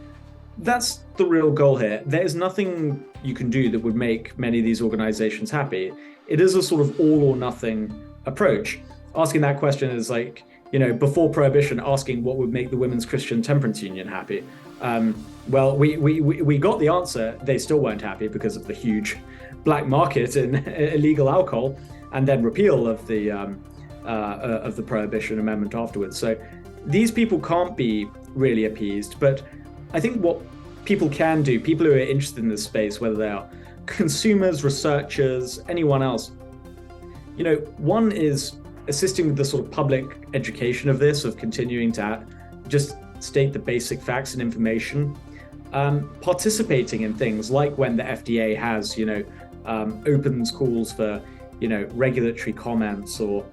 That's the real goal here. There is nothing you can do that would make many of these organizations happy. It is a sort of all or nothing approach. Asking that question is like, before Prohibition, asking what would make the Women's Christian Temperance Union happy. Well, we got the answer. They still weren't happy because of the huge black market in illegal alcohol, and then repeal of the Prohibition Amendment afterwards. So these people can't be really appeased. But I think what people can do, people who are interested in this space, whether they are consumers, researchers, anyone else, one is assisting with the sort of public education of this, of continuing to just state the basic facts and information, participating in things like when the FDA has, opens calls for, regulatory comments or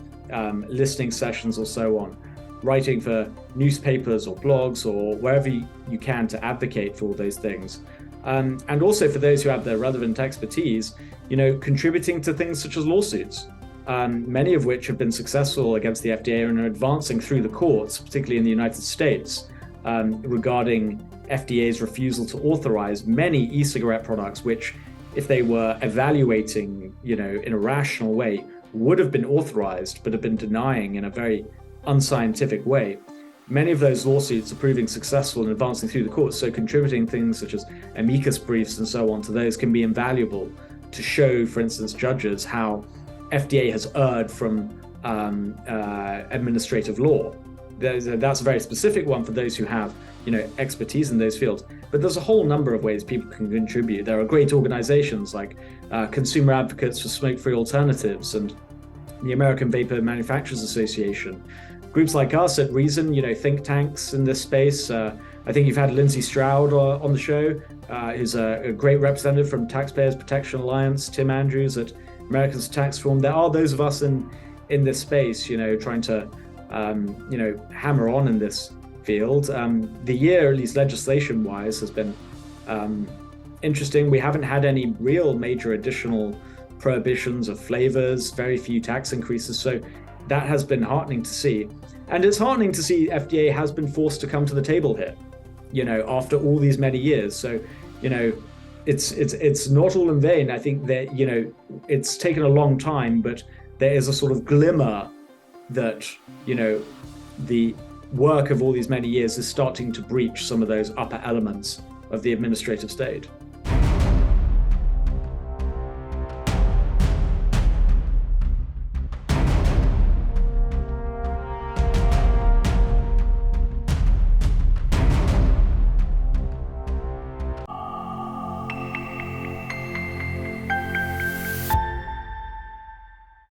listening sessions or so on, writing for newspapers or blogs or wherever you can to advocate for all those things. And also for those who have the relevant expertise, contributing to things such as lawsuits, many of which have been successful against the FDA and are advancing through the courts, particularly in the United States, regarding FDA's refusal to authorize many e-cigarette products, which, if they were evaluating, in a rational way, would have been authorized, but have been denying in a very unscientific way. Many of those lawsuits are proving successful and advancing through the courts, so contributing things such as amicus briefs and so on to those can be invaluable to show, for instance, judges how FDA has erred from administrative law. That's a very specific one for those who have, expertise in those fields. But there's a whole number of ways people can contribute. There are great organizations like Consumer Advocates for Smoke-Free Alternatives and the American Vapor Manufacturers Association. Groups like us at Reason, think tanks in this space. I think you've had Lindsay Stroud on the show, who's a great representative from Taxpayers Protection Alliance, Tim Andrews at Americans Tax Reform. There are those of us in this space, trying to, hammer on in this field. The year, at least legislation-wise, has been interesting. We haven't had any real major additional prohibitions of flavors, very few tax increases. So that has been heartening to see. And it's heartening to see FDA has been forced to come to the table here, after all these many years. So, it's not all in vain. I think that, it's taken a long time, but there is a sort of glimmer that, the work of all these many years is starting to breach some of those upper elements of the administrative state.